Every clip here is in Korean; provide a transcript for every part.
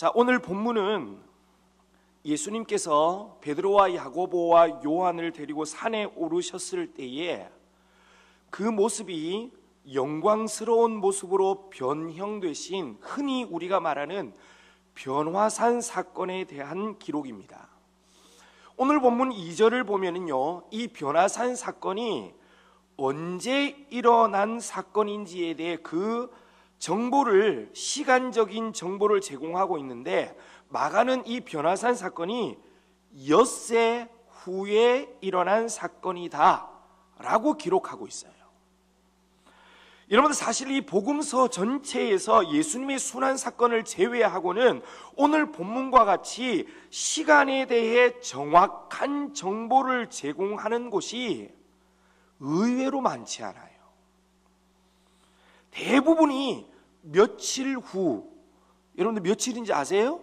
자, 오늘 본문은 예수님께서 베드로와 야고보와 요한을 데리고 산에 오르셨을 때에 그 모습이 영광스러운 모습으로 변형되신, 흔히 우리가 말하는 변화산 사건에 대한 기록입니다. 오늘 본문 2절을 보면은요, 이 변화산 사건이 언제 일어난 사건인지에 대해 그 정보를, 시간적인 정보를 제공하고 있는데, 마가는 이 변화산 사건이 엿새 후에 일어난 사건이다 라고 기록하고 있어요. 여러분들, 사실 이 복음서 전체에서 예수님의 순환 사건을 제외하고는 오늘 본문과 같이 시간에 대해 정확한 정보를 제공하는 곳이 의외로 많지 않아요. 대부분이 며칠 후, 여러분들 며칠인지 아세요?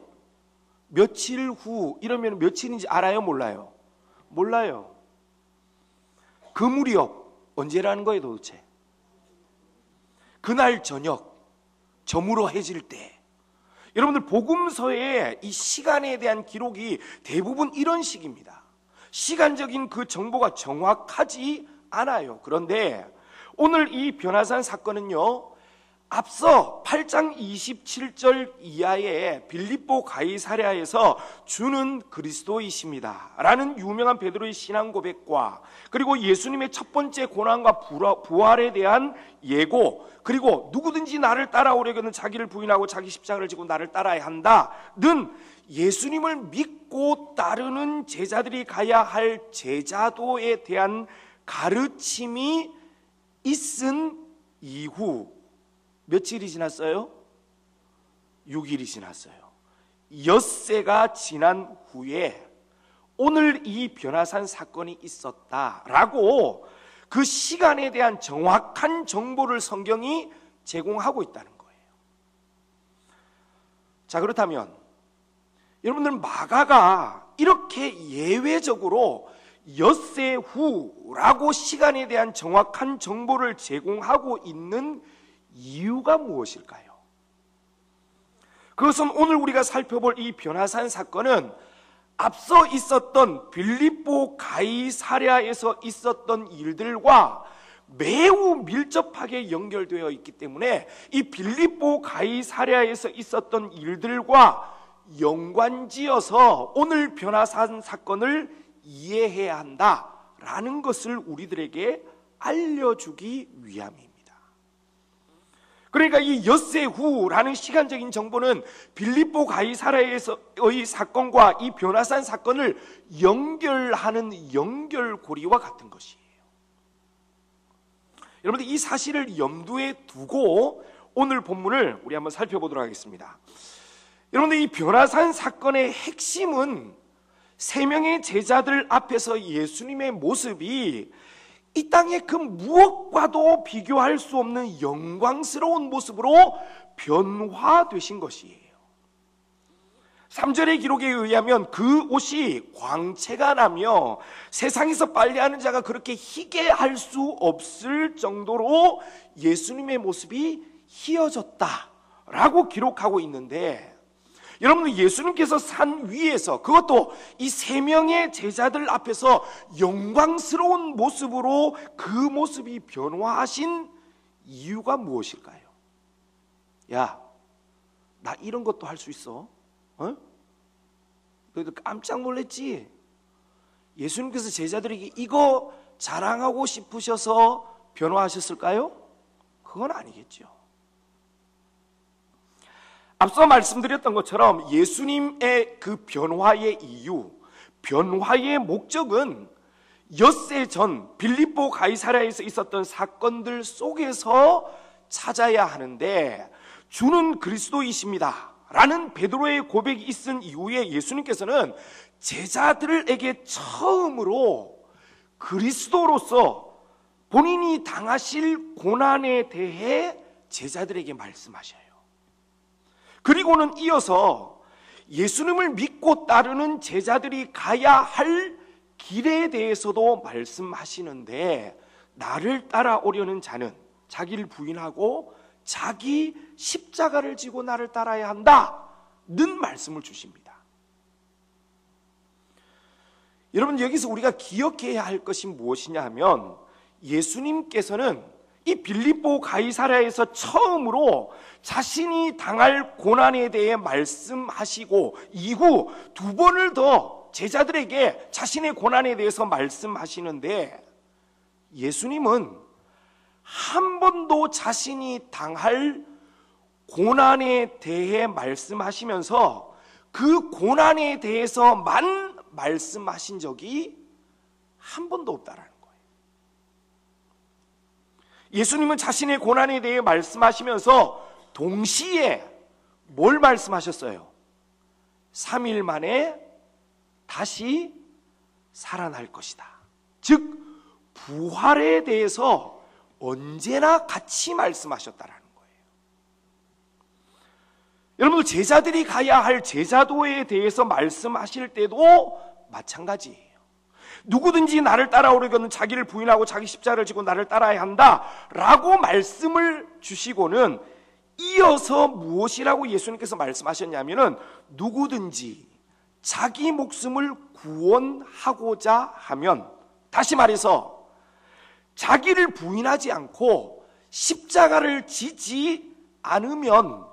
며칠 후 이러면 며칠인지 알아요? 몰라요? 몰라요. 그 무렵 언제라는 거예요 도대체? 그날 저녁 저물어 해질 때. 여러분들, 복음서의 이 시간에 대한 기록이 대부분 이런 식입니다. 시간적인 그 정보가 정확하지 않아요. 그런데 오늘 이 변화산 사건은요, 앞서 8장 27절 이하의 빌립보 가이사랴에서 주는 그리스도이십니다 라는 유명한 베드로의 신앙 고백과, 그리고 예수님의 첫 번째 고난과 부활에 대한 예고, 그리고 누구든지 나를 따라오려거든 자기를 부인하고 자기 십자가를 지고 나를 따라야 한다는 예수님을 믿고 따르는 제자들이 가야 할 제자도에 대한 가르침이 있은 이후 며칠이 지났어요? 6일이 지났어요. 엿새가 지난 후에 오늘 이 변화산 사건이 있었다라고 그 시간에 대한 정확한 정보를 성경이 제공하고 있다는 거예요. 자, 그렇다면 여러분들, 마가가 이렇게 예외적으로 엿새 후라고 시간에 대한 정확한 정보를 제공하고 있는 이유가 무엇일까요? 그것은 오늘 우리가 살펴볼 이 변화산 사건은 앞서 있었던 빌립보 가이사랴에서 있었던 일들과 매우 밀접하게 연결되어 있기 때문에 이 빌립보 가이사랴에서 있었던 일들과 연관지어서 오늘 변화산 사건을 이해해야 한다라는 것을 우리들에게 알려주기 위함입니다. 그러니까 이 엿새 후라는 시간적인 정보는 빌립보 가이사랴에서의 사건과 이 변화산 사건을 연결하는 연결고리와 같은 것이에요. 여러분들, 이 사실을 염두에 두고 오늘 본문을 우리 한번 살펴보도록 하겠습니다. 여러분들, 이 변화산 사건의 핵심은 세 명의 제자들 앞에서 예수님의 모습이 이 땅의 그 무엇과도 비교할 수 없는 영광스러운 모습으로 변화되신 것이에요. 3절의 기록에 의하면 그 옷이 광채가 나며 세상에서 빨래하는 자가 그렇게 희게 할 수 없을 정도로 예수님의 모습이 희어졌다라고 기록하고 있는데, 여러분들, 예수님께서 산 위에서, 그것도 이 세 명의 제자들 앞에서 영광스러운 모습으로 그 모습이 변화하신 이유가 무엇일까요? 야, 나 이런 것도 할 수 있어? 너희들 깜짝 놀랐지? 예수님께서 제자들에게 이거 자랑하고 싶으셔서 변화하셨을까요? 그건 아니겠죠. 앞서 말씀드렸던 것처럼 예수님의 그 변화의 이유, 변화의 목적은 엿새 전 빌립보 가이사랴에서 있었던 사건들 속에서 찾아야 하는데, 주는 그리스도이십니다 라는 베드로의 고백이 있은 이후에 예수님께서는 제자들에게 처음으로 그리스도로서 본인이 당하실 고난에 대해 제자들에게 말씀하셔요. 그리고는 이어서 예수님을 믿고 따르는 제자들이 가야 할 길에 대해서도 말씀하시는데, 나를 따라오려는 자는 자기를 부인하고 자기 십자가를 지고 나를 따라야 한다 말씀을 주십니다. 여러분, 여기서 우리가 기억해야 할 것이 무엇이냐 하면, 예수님께서는 이 빌립보 가이사랴에서 처음으로 자신이 당할 고난에 대해 말씀하시고, 이후 두 번을 더 제자들에게 자신의 고난에 대해서 말씀하시는데, 예수님은 한 번도 자신이 당할 고난에 대해 말씀하시면서 그 고난에 대해서만 말씀하신 적이 한 번도 없다라는 거예요. 예수님은 자신의 고난에 대해 말씀하시면서 동시에 뭘 말씀하셨어요? 3일 만에 다시 살아날 것이다. 즉 부활에 대해서 언제나 같이 말씀하셨다라는 거예요. 여러분들, 제자들이 가야 할 제자도에 대해서 말씀하실 때도 마찬가지예요. 누구든지 나를 따라오려거든 자기를 부인하고 자기 십자가를 지고 나를 따라야 한다라고 말씀을 주시고는 이어서 무엇이라고 예수님께서 말씀하셨냐면은, 누구든지 자기 목숨을 구원하고자 하면, 다시 말해서 자기를 부인하지 않고 십자가를 지지 않으면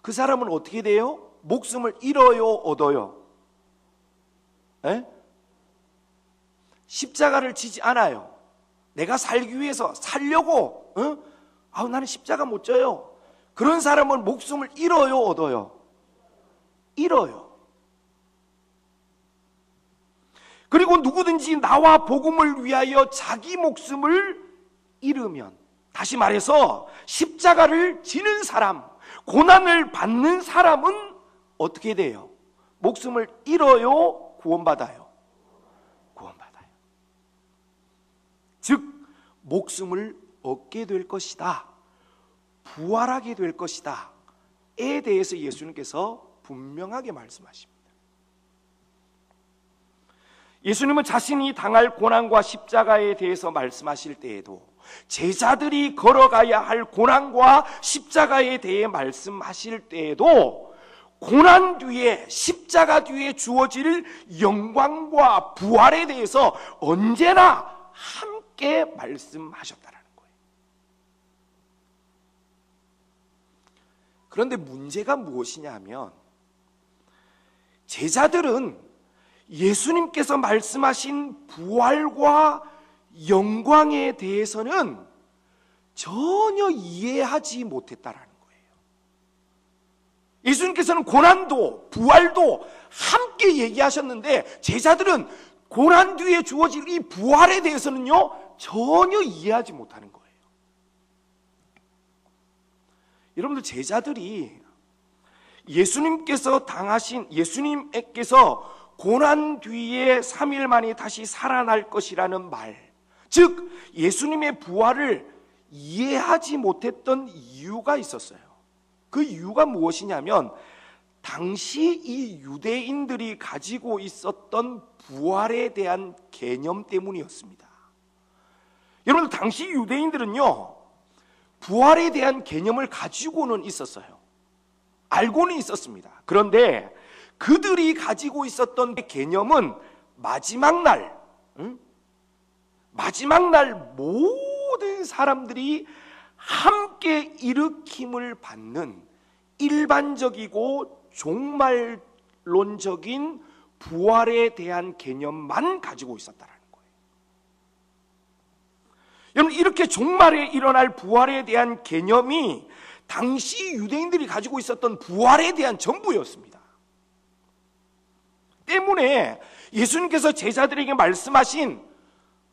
그 사람은 어떻게 돼요? 목숨을 잃어요, 얻어요? 에? 십자가를 지지 않아요. 내가 살기 위해서, 살려고, 나는 십자가 못 져요. 그런 사람은 목숨을 잃어요, 얻어요? 잃어요. 그리고 누구든지 나와 복음을 위하여 자기 목숨을 잃으면, 다시 말해서 십자가를 지는 사람, 고난을 받는 사람은 어떻게 돼요? 목숨을 잃어요, 구원받아요? 구원받아요. 즉 목숨을 얻게 될 것이다, 부활하게 될 것이다 에 대해서 예수님께서 분명하게 말씀하십니다. 예수님은 자신이 당할 고난과 십자가에 대해서 말씀하실 때에도, 제자들이 걸어가야 할 고난과 십자가에 대해 말씀하실 때에도, 고난 뒤에, 십자가 뒤에 주어질 영광과 부활에 대해서 언제나 함께 말씀하셨다라는 거예요. 그런데 문제가 무엇이냐 하면, 제자들은 예수님께서 말씀하신 부활과 영광에 대해서는 전혀 이해하지 못했다라는 거예요. 예수님께서는 고난도 부활도 함께 얘기하셨는데, 제자들은 고난 뒤에 주어질 이 부활에 대해서는요 전혀 이해하지 못하는 거예요. 여러분들, 제자들이 예수님께서 고난 뒤에 3일 만에 다시 살아날 것이라는 말, 즉 예수님의 부활을 이해하지 못했던 이유가 있었어요. 그 이유가 무엇이냐면, 당시 이 유대인들이 가지고 있었던 부활에 대한 개념 때문이었습니다. 여러분, 당시 유대인들은요 부활에 대한 개념을 가지고는 있었어요. 알고는 있었습니다. 그런데 그들이 가지고 있었던 개념은 마지막 날 모든 사람들이 함께 일으킴을 받는 일반적이고 종말론적인 부활에 대한 개념만 가지고 있었다는 거예요. 여러분, 이렇게 종말에 일어날 부활에 대한 개념이 당시 유대인들이 가지고 있었던 부활에 대한 전부였습니다. 때문에 예수님께서 제자들에게 말씀하신,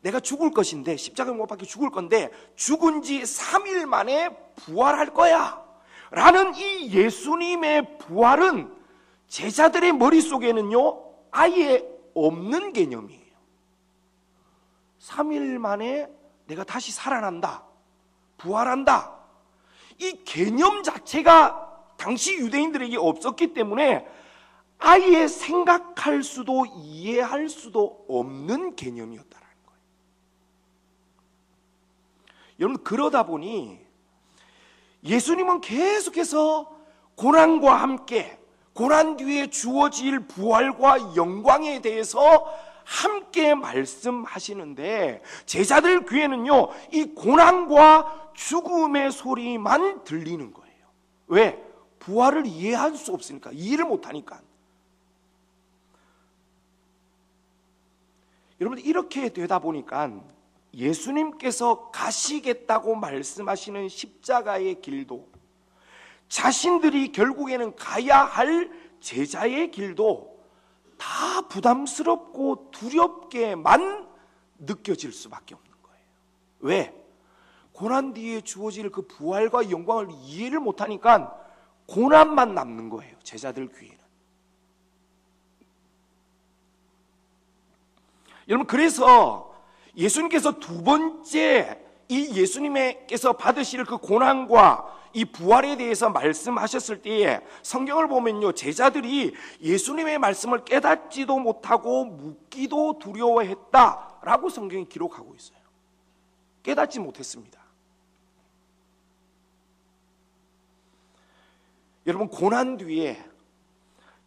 내가 죽을 것인데, 십자가에 못 박혀 죽을 건데 죽은 지 3일 만에 부활할 거야 라는 이 예수님의 부활은 제자들의 머릿속에는요 아예 없는 개념이에요. 3일 만에 내가 다시 살아난다, 부활한다, 이 개념 자체가 당시 유대인들에게 없었기 때문에 아예 생각할 수도 이해할 수도 없는 개념이었다라는 거예요. 여러분, 그러다 보니 예수님은 계속해서 고난과 함께, 고난 뒤에 주어질 부활과 영광에 대해서 함께 말씀하시는데 제자들 귀에는요, 이 고난과 죽음의 소리만 들리는 거예요. 왜? 부활을 이해할 수 없으니까, 이해를 못하니까. 여러분, 이렇게 되다 보니까 예수님께서 가시겠다고 말씀하시는 십자가의 길도, 자신들이 결국에는 가야 할 제자의 길도 다 부담스럽고 두렵게만 느껴질 수밖에 없는 거예요. 왜? 고난 뒤에 주어질 그 부활과 영광을 이해를 못하니까 고난만 남는 거예요, 제자들 귀에는. 여러분, 그래서 예수님께서 두 번째 이 예수님께서 받으실 그 고난과 이 부활에 대해서 말씀하셨을 때에 성경을 보면요, 제자들이 예수님의 말씀을 깨닫지도 못하고 묻기도 두려워했다라고 성경이 기록하고 있어요. 깨닫지 못했습니다. 여러분, 고난 뒤에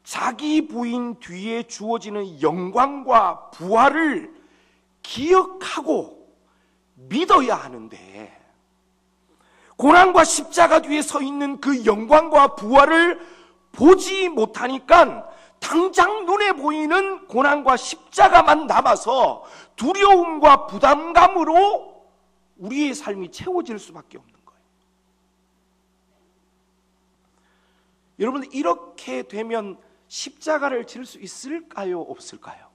자기 부인 뒤에 주어지는 영광과 부활을 기억하고 믿어야 하는데, 고난과 십자가 뒤에 서 있는 그 영광과 부활을 보지 못하니까 당장 눈에 보이는 고난과 십자가만 남아서 두려움과 부담감으로 우리의 삶이 채워질 수밖에 없는 거예요. 여러분, 이렇게 되면 십자가를 질 수 있을까요? 없을까요?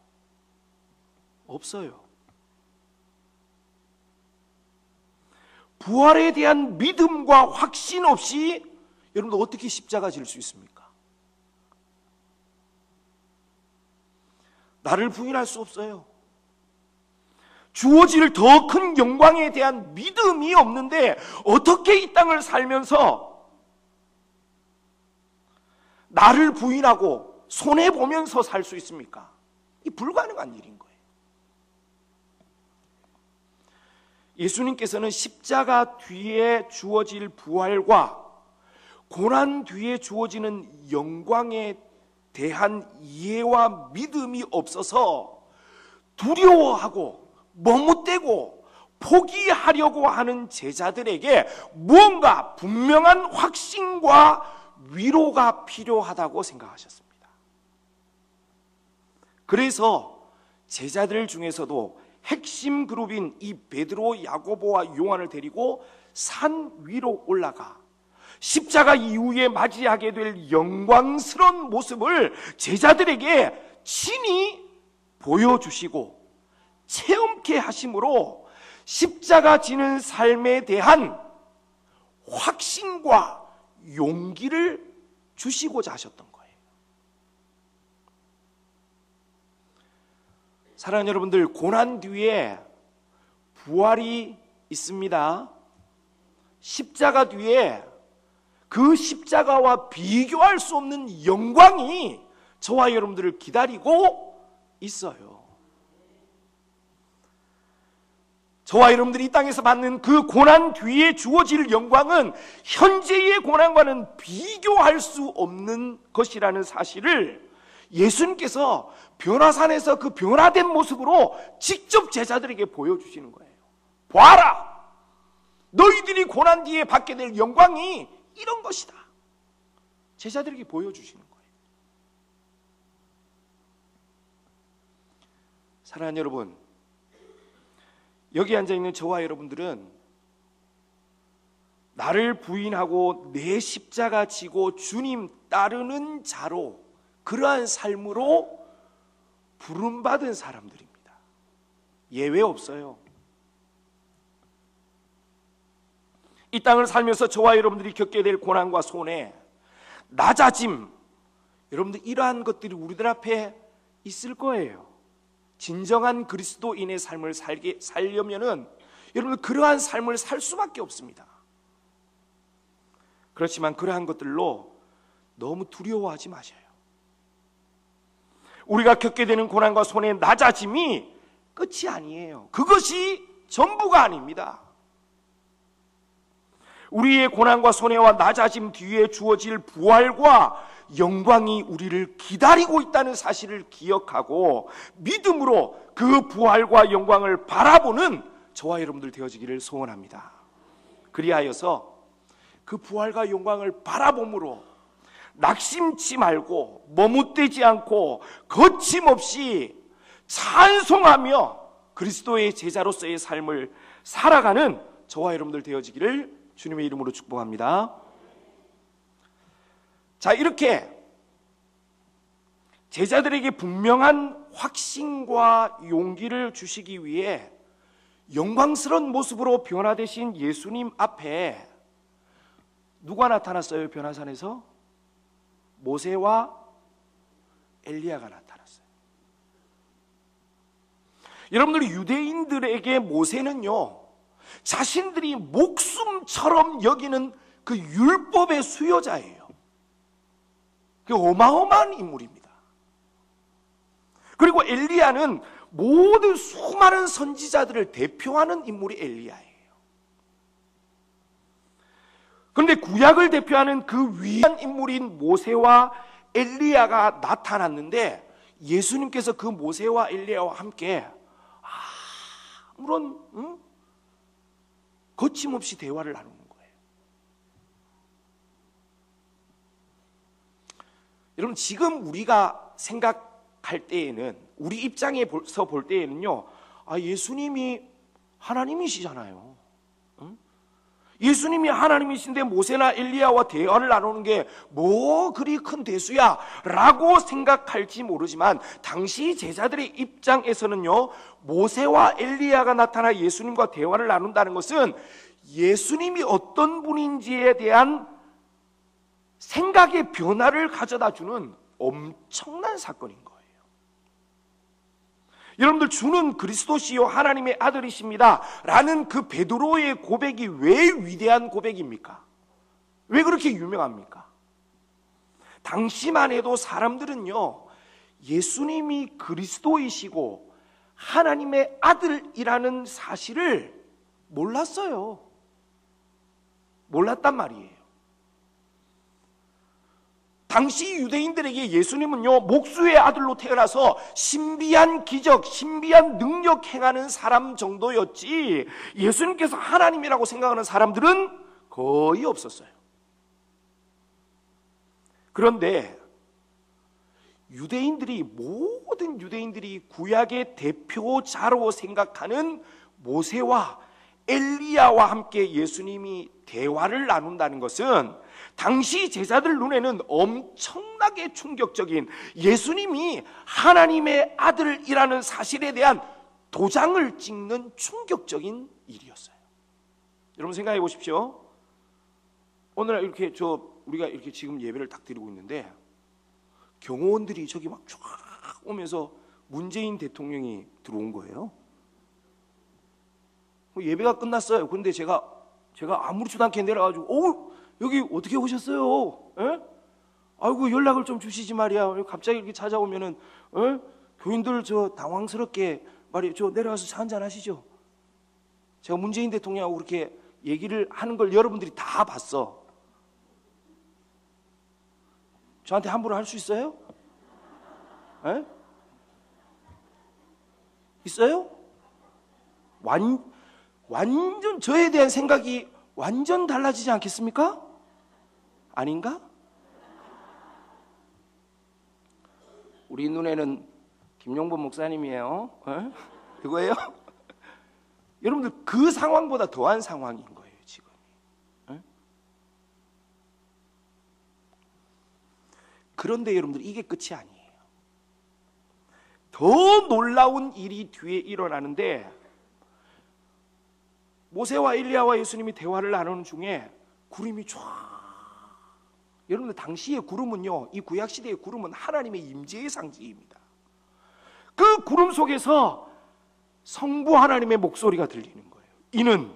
없어요. 부활에 대한 믿음과 확신 없이 여러분들 어떻게 십자가 질 수 있습니까? 나를 부인할 수 없어요. 주어질 더 큰 영광에 대한 믿음이 없는데 어떻게 이 땅을 살면서 나를 부인하고 손해보면서 살 수 있습니까? 이 불가능한 일인 거예요. 예수님께서는 십자가 뒤에 주어질 부활과 고난 뒤에 주어지는 영광에 대한 이해와 믿음이 없어서 두려워하고 머뭇대고 포기하려고 하는 제자들에게 무언가 분명한 확신과 위로가 필요하다고 생각하셨습니다. 그래서 제자들 중에서도 핵심 그룹인 이 베드로, 야고보와 요한을 데리고 산 위로 올라가 십자가 이후에 맞이하게 될 영광스러운 모습을 제자들에게 친히 보여주시고 체험케 하심으로 십자가 지는 삶에 대한 확신과 용기를 주시고자 하셨던 거예요. 사랑하는 여러분들, 고난 뒤에 부활이 있습니다. 십자가 뒤에 그 십자가와 비교할 수 없는 영광이 저와 여러분들을 기다리고 있어요. 저와 여러분들이 이 땅에서 받는 그 고난 뒤에 주어질 영광은 현재의 고난과는 비교할 수 없는 것이라는 사실을 예수님께서 변화산에서 그 변화된 모습으로 직접 제자들에게 보여주시는 거예요. 봐라! 너희들이 고난 뒤에 받게 될 영광이 이런 것이다. 제자들에게 보여주시는 거예요. 사랑하는 여러분, 여기 앉아있는 저와 여러분들은 나를 부인하고 내 십자가 지고 주님 따르는 자로, 그러한 삶으로 부름받은 사람들입니다. 예외 없어요. 이 땅을 살면서 저와 여러분들이 겪게 될 고난과 손해, 낮아짐, 여러분들 이러한 것들이 우리들 앞에 있을 거예요. 진정한 그리스도인의 삶을 살려면은 여러분들 그러한 삶을 살 수밖에 없습니다. 그렇지만 그러한 것들로 너무 두려워하지 마셔요. 우리가 겪게 되는 고난과 손해, 낮아짐이 끝이 아니에요. 그것이 전부가 아닙니다. 우리의 고난과 손해와 낮아짐 뒤에 주어질 부활과 영광이 우리를 기다리고 있다는 사실을 기억하고 믿음으로 그 부활과 영광을 바라보는 저와 여러분들 되어지기를 소원합니다. 그리하여서 그 부활과 영광을 바라봄으로 낙심치 말고 머뭇대지 않고 거침없이 찬송하며 그리스도의 제자로서의 삶을 살아가는 저와 여러분들 되어지기를 주님의 이름으로 축복합니다. 자, 이렇게 제자들에게 분명한 확신과 용기를 주시기 위해 영광스러운 모습으로 변화되신 예수님 앞에 누가 나타났어요? 변화산에서 모세와 엘리야가 나타났어요. 여러분들, 유대인들에게 모세는요, 자신들이 목숨처럼 여기는 그 율법의 수요자예요. 그 어마어마한 인물입니다. 그리고 엘리야는 모든 수많은 선지자들을 대표하는 인물이 엘리야예요. 그런데 구약을 대표하는 그 위대한 인물인 모세와 엘리야가 나타났는데 예수님께서 그 모세와 엘리야와 함께 아무런 거침없이 대화를 나누는 거예요. 여러분, 지금 우리가 생각할 때에는, 우리 입장에서 볼 때에는요, 예수님이 하나님이시잖아요. 예수님이 하나님이신데 모세나 엘리야와 대화를 나누는 게 뭐 그리 큰 대수야 라고 생각할지 모르지만, 당시 제자들의 입장에서는요, 모세와 엘리야가 나타나 예수님과 대화를 나눈다는 것은 예수님이 어떤 분인지에 대한 생각의 변화를 가져다 주는 엄청난 사건인 거예요. 여러분들, 주는 그리스도시요 하나님의 아들이십니다 라는 그 베드로의 고백이 왜 위대한 고백입니까? 왜 그렇게 유명합니까? 당시만 해도 사람들은요, 예수님이 그리스도이시고 하나님의 아들이라는 사실을 몰랐어요. 몰랐단 말이에요. 당시 유대인들에게 예수님은요, 목수의 아들로 태어나서 신비한 기적, 신비한 능력 행하는 사람 정도였지, 예수님께서 하나님이라고 생각하는 사람들은 거의 없었어요. 그런데 모든 유대인들이 구약의 대표자로 생각하는 모세와 엘리야와 함께 예수님이 대화를 나눈다는 것은 당시 제자들 눈에는 엄청나게 충격적인, 예수님이 하나님의 아들이라는 사실에 대한 도장을 찍는 충격적인 일이었어요. 여러분, 생각해 보십시오. 오늘 이렇게 우리가 이렇게 지금 예배를 딱 드리고 있는데 경호원들이 저기 막 쫙 오면서 문재인 대통령이 들어온 거예요. 예배가 끝났어요. 그런데 제가 아무렇지도 않게 내려가지고 여기 어떻게 오셨어요? 에? 아이고, 연락을 좀 주시지 말이야. 갑자기 이렇게 찾아오면은 교인들 당황스럽게 말이에요. 내려가서 차 한잔 하시죠. 제가 문재인 대통령하고 그렇게 얘기를 하는 걸 여러분들이 다 봤어. 저한테 함부로 할 수 있어요? 에? 있어요? 완전 저에 대한 생각이 완전 달라지지 않겠습니까? 아닌가? 우리 눈에는 김용범 목사님이에요. 그거예요? 여러분들, 그 상황보다 더한 상황인 거예요, 지금. 그런데 여러분들, 이게 끝이 아니에요. 더 놀라운 일이 뒤에 일어나는데, 모세와 엘리야와 예수님이 대화를 나누는 중에 구름이 쫙, 여러분들, 당시의 구름은요, 이 구약시대의 구름은 하나님의 임재의 상징입니다. 그 구름 속에서 성부 하나님의 목소리가 들리는 거예요. 이는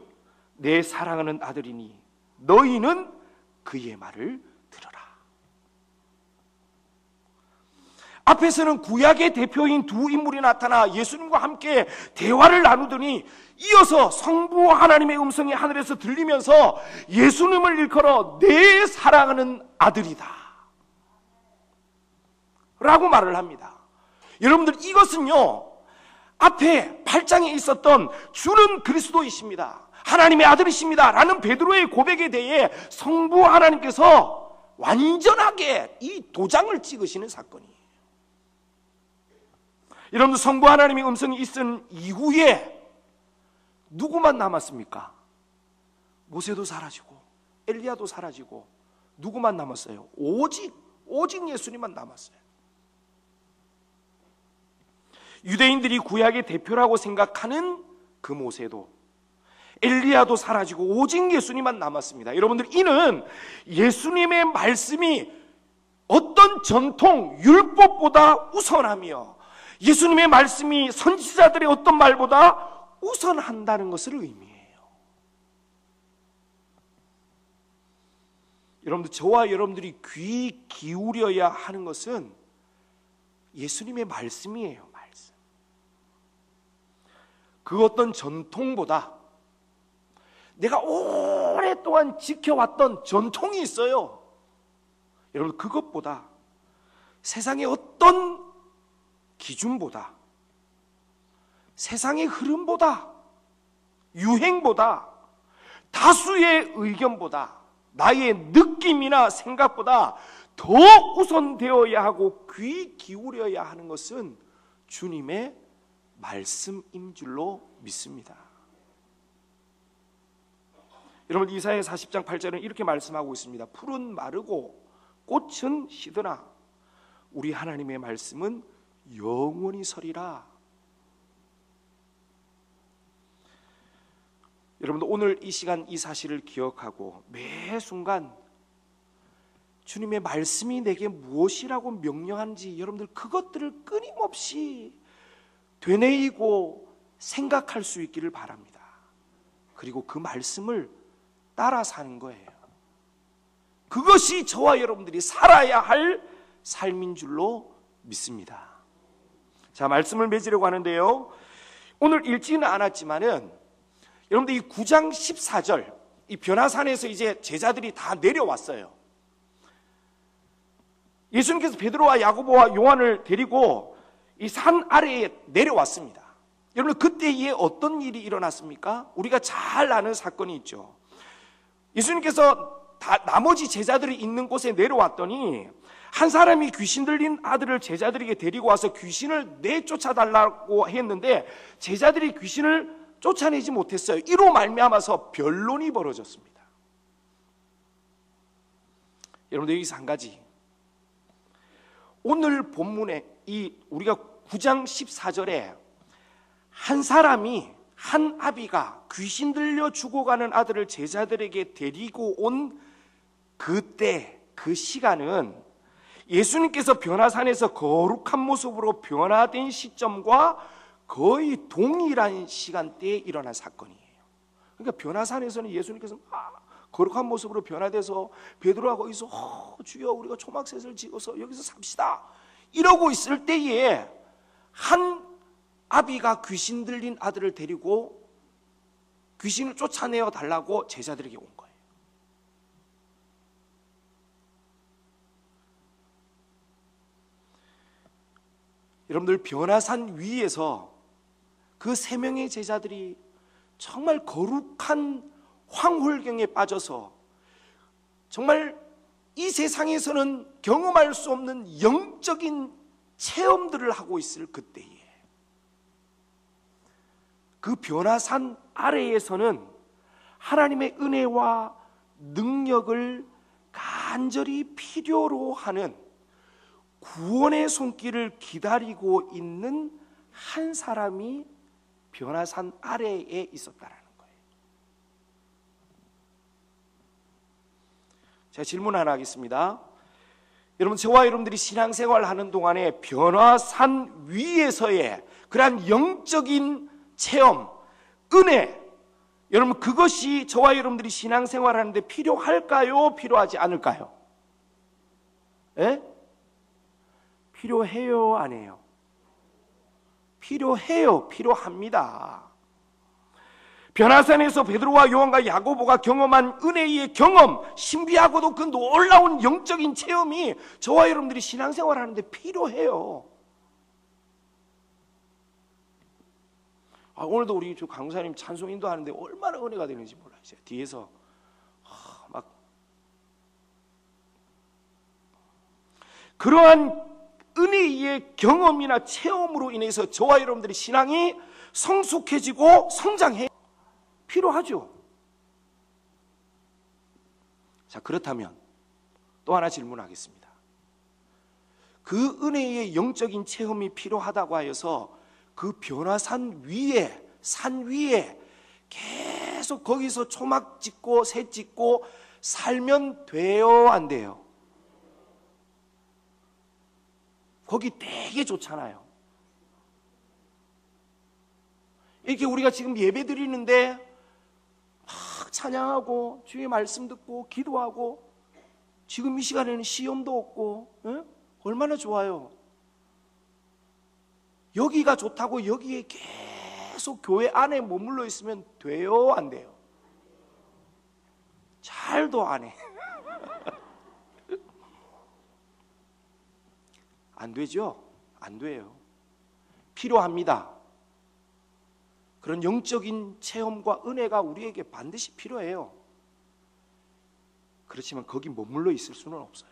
내 사랑하는 아들이니 너희는 그의 말을 들어라. 앞에서는 구약의 대표인 두 인물이 나타나 예수님과 함께 대화를 나누더니 이어서 성부 하나님의 음성이 하늘에서 들리면서 예수님을 일컬어 내 사랑하는 아들이다 라고 말을 합니다. 여러분들, 이것은요, 앞에 8장에 있었던 주는 그리스도이십니다, 하나님의 아들이십니다 라는 베드로의 고백에 대해 성부 하나님께서 완전하게 이 도장을 찍으시는 사건이에요. 여러분, 성부 하나님의 음성이 있은 이후에 누구만 남았습니까? 모세도 사라지고 엘리야도 사라지고 누구만 남았어요? 오직 예수님만 남았어요. 유대인들이 구약의 대표라고 생각하는 그 모세도 엘리야도 사라지고 오직 예수님만 남았습니다. 여러분들, 이는 예수님의 말씀이 어떤 전통, 율법보다 우선하며 예수님의 말씀이 선지자들의 어떤 말보다 우선한다는 것을 의미해요. 여러분들, 저와 여러분들이 귀 기울여야 하는 것은 예수님의 말씀이에요. 말씀. 그 어떤 전통보다 내가 오랫동안 지켜왔던 전통이 있어요. 여러분, 그것보다 세상의 어떤 기준보다, 세상의 흐름보다, 유행보다, 다수의 의견보다, 나의 느낌이나 생각보다 더 우선되어야 하고 귀 기울여야 하는 것은 주님의 말씀인 줄로 믿습니다. 여러분, 이사야 40장 8절은 이렇게 말씀하고 있습니다. 풀은 마르고 꽃은 시드나 우리 하나님의 말씀은 영원히 서리라. 여러분들, 오늘 이 시간 이 사실을 기억하고 매 순간 주님의 말씀이 내게 무엇이라고 명령하는지 여러분들 그것들을 끊임없이 되뇌이고 생각할 수 있기를 바랍니다. 그리고 그 말씀을 따라 사는 거예요. 그것이 저와 여러분들이 살아야 할 삶인 줄로 믿습니다. 자, 말씀을 맺으려고 하는데요, 오늘 읽지는 않았지만은 여러분들 이 9장 14절, 이 변화산에서 이제 제자들이 다 내려왔어요. 예수님께서 베드로와 야고보와 요한을 데리고 이 산 아래에 내려왔습니다. 여러분, 그때에 어떤 일이 일어났습니까? 우리가 잘 아는 사건이 있죠. 예수님께서 나머지 제자들이 있는 곳에 내려왔더니 한 사람이 귀신 들린 아들을 제자들에게 데리고 와서 귀신을 내쫓아달라고 했는데 제자들이 귀신을 쫓아내지 못했어요. 이로 말미암아서 변론이 벌어졌습니다. 여러분들, 여기서 한 가지, 오늘 본문에 이 우리가 9장 14절에 한 사람이, 한 아비가 귀신 들려 죽어가는 아들을 제자들에게 데리고 온 그때, 그 시간은 예수님께서 변화산에서 거룩한 모습으로 변화된 시점과 거의 동일한 시간대에 일어난 사건이에요. 그러니까 변화산에서는 예수님께서 거룩한 모습으로 변화돼서 베드로가 거기서 주여 우리가 초막셋을 지어서 여기서 삽시다 이러고 있을 때에 한 아비가 귀신 들린 아들을 데리고 귀신을 쫓아내어 달라고 제자들에게 온 거예요. 여러분들, 변화산 위에서 그 3명의 제자들이 정말 거룩한 황홀경에 빠져서 정말 이 세상에서는 경험할 수 없는 영적인 체험들을 하고 있을 그때에 그 변화산 아래에서는 하나님의 은혜와 능력을 간절히 필요로 하는 구원의 손길을 기다리고 있는 한 사람이 변화산 아래에 있었다라는 거예요. 제가 질문 하나 하겠습니다. 여러분, 저와 여러분들이 신앙생활을 하는 동안에 변화산 위에서의 그러한 영적인 체험, 은혜, 여러분 그것이 저와 여러분들이 신앙생활을 하는데 필요할까요? 필요하지 않을까요? 예? 필요해요, 안 해요? 필요해요. 필요합니다. 변화산에서 베드로와 요한과 야고보가 경험한 은혜의 경험, 신비하고도 그 놀라운 영적인 체험이 저와 여러분들이 신앙생활을 하는데 필요해요. 오늘도 우리 강사님 찬송 인도하는데 얼마나 은혜가 되는지 몰라요. 뒤에서 막 그러한 은혜의 경험이나 체험으로 인해서 저와 여러분들의 신앙이 성숙해지고 성장해요. 필요하죠. 자, 그렇다면 또 하나 질문하겠습니다. 그 은혜의 영적인 체험이 필요하다고 하여서 그 변화산 위에, 산 위에 계속 거기서 초막 짓고 새 짓고 살면 돼요, 안 돼요? 거기 되게 좋잖아요. 이렇게 우리가 지금 예배 드리는데 막 찬양하고 주의 말씀 듣고 기도하고 지금 이 시간에는 시험도 없고 얼마나 좋아요. 여기가 좋다고 여기에 계속 교회 안에 머물러 있으면 돼요, 안 돼요? 잘도 안 해. 안 되죠? 안 돼요. 필요합니다. 그런 영적인 체험과 은혜가 우리에게 반드시 필요해요. 그렇지만 거기 머물러 있을 수는 없어요.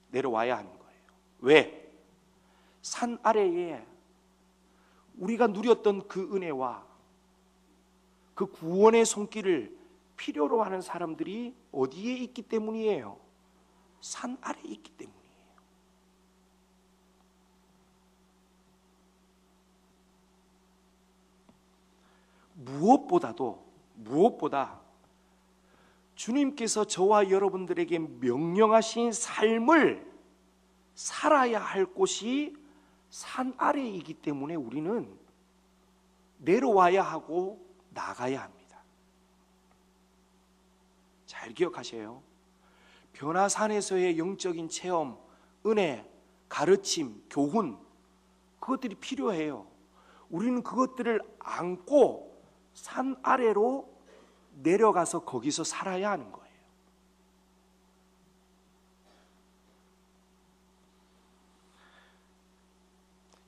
내려와야 하는 거예요. 왜? 산 아래에 우리가 누렸던 그 은혜와 그 구원의 손길을 필요로 하는 사람들이 어디에 있기 때문이에요? 산 아래에 있기 때문이에요. 무엇보다 주님께서 저와 여러분들에게 명령하신 삶을 살아야 할 곳이 산 아래이기 때문에 우리는 내려와야 하고 나가야 합니다. 잘 기억하세요. 변화산에서의 영적인 체험, 은혜, 가르침, 교훈, 그것들이 필요해요. 우리는 그것들을 안고 산 아래로 내려가서 거기서 살아야 하는 거예요.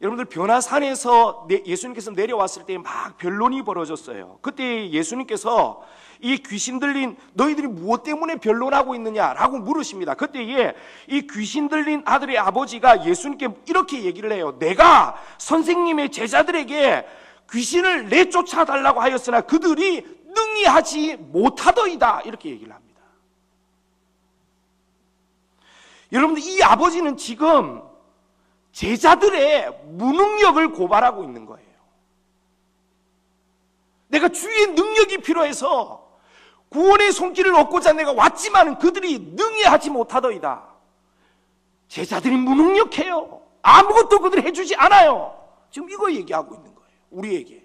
여러분들 변화산에서 예수님께서 내려왔을 때 막 변론이 벌어졌어요. 그때 예수님께서 이 귀신 들린 너희들이 무엇 때문에 변론하고 있느냐라고 물으십니다. 그때에 이 귀신 들린 아들의 아버지가 예수님께 이렇게 얘기를 해요. 내가 선생님의 제자들에게 귀신을 내쫓아달라고 하였으나 그들이 능히 하지 못하더이다, 이렇게 얘기를 합니다. 여러분들, 이 아버지는 지금 제자들의 무능력을 고발하고 있는 거예요. 내가 주의 능력이 필요해서 구원의 손길을 얻고자 내가 왔지만 그들이 능히 하지 못하더이다. 제자들이 무능력해요. 아무것도 그들이 해주지 않아요. 지금 이거 얘기하고 있는 거예요, 우리에게.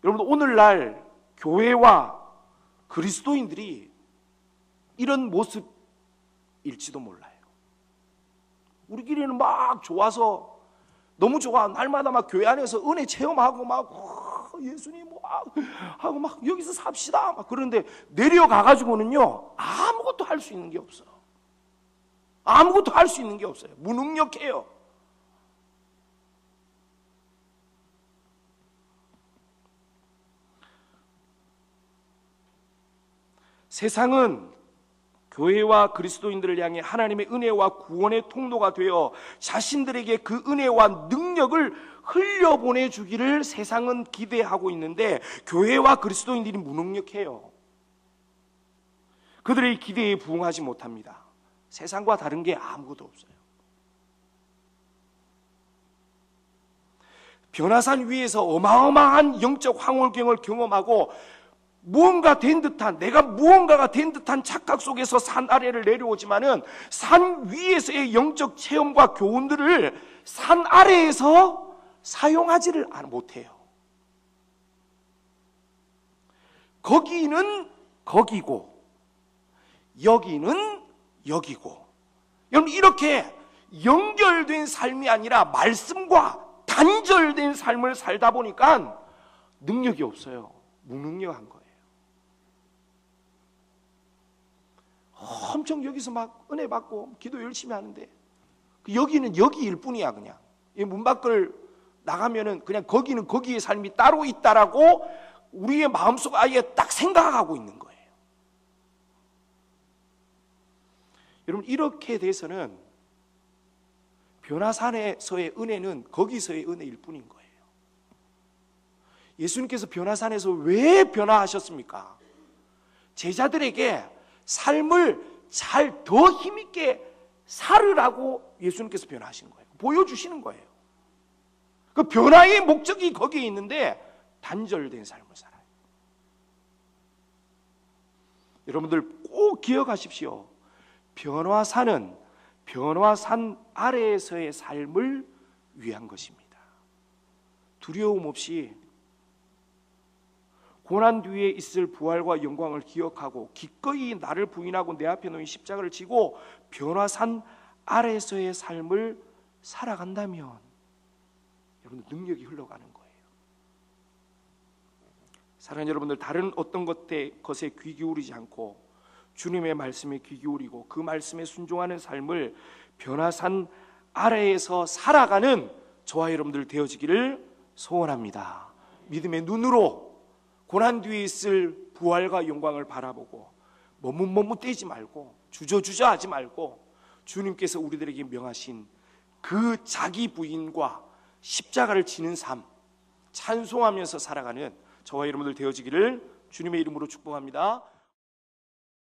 여러분, 오늘날 교회와 그리스도인들이 이런 모습일지도 몰라요. 우리끼리는 막 좋아서, 너무 좋아, 날마다 막 교회 안에서 은혜 체험하고 막 예수님 뭐 하고 막 여기서 삽시다 막 그런데 내려가가지고는요 아무것도 할 수 있는 게 없어. 아무것도 할 수 있는 게 없어요. 무능력해요. 세상은 교회와 그리스도인들을 향해 하나님의 은혜와 구원의 통로가 되어 자신들에게 그 은혜와 능력을 흘려보내주기를 세상은 기대하고 있는데 교회와 그리스도인들이 무능력해요. 그들의 기대에 부응하지 못합니다. 세상과 다른 게 아무것도 없어요. 변화산 위에서 어마어마한 영적 황홀경을 경험하고 무언가 된 듯한, 내가 무언가가 된 듯한 착각 속에서 산 아래를 내려오지만은 산 위에서의 영적 체험과 교훈들을 산 아래에서 사용하지를 못해요. 거기는 거기고 여기는 여기고, 여러분 이렇게 연결된 삶이 아니라 말씀과 단절된 삶을 살다 보니까 능력이 없어요. 무능력한 거예요. 엄청 여기서 막 은혜 받고 기도 열심히 하는데 여기는 여기일 뿐이야. 그냥 이 문 밖을 나가면은 그냥 거기는 거기의 삶이 따로 있다라고 우리의 마음속 아예 딱 생각하고 있는 거예요. 여러분 이렇게 돼서는 변화산에서의 은혜는 거기서의 은혜일 뿐인 거예요. 예수님께서 변화산에서 왜 변화하셨습니까? 제자들에게 삶을 잘 더 힘있게 살으라고 예수님께서 변화하신 거예요. 보여주시는 거예요. 그 변화의 목적이 거기에 있는데 단절된 삶을 살아요. 여러분들 꼭 기억하십시오. 변화산은 변화산 아래에서의 삶을 위한 것입니다. 두려움 없이 고난 뒤에 있을 부활과 영광을 기억하고 기꺼이 나를 부인하고 내 앞에 놓인 십자가를 지고 변화산 아래에서의 삶을 살아간다면 여러분 능력이 흘러가는 거예요. 사랑하는 여러분들, 다른 어떤 것에 귀 기울이지 않고 주님의 말씀에 귀 기울이고 그 말씀에 순종하는 삶을 변화산 아래에서 살아가는 저와 여러분들 되어지기를 소원합니다. 믿음의 눈으로 고난 뒤에 있을 부활과 영광을 바라보고 머뭇머뭇대지 말고 주저주저하지 말고 주님께서 우리들에게 명하신 그 자기 부인과 십자가를 지는 삶 찬송하면서 살아가는 저와 여러분들 되어지기를 주님의 이름으로 축복합니다.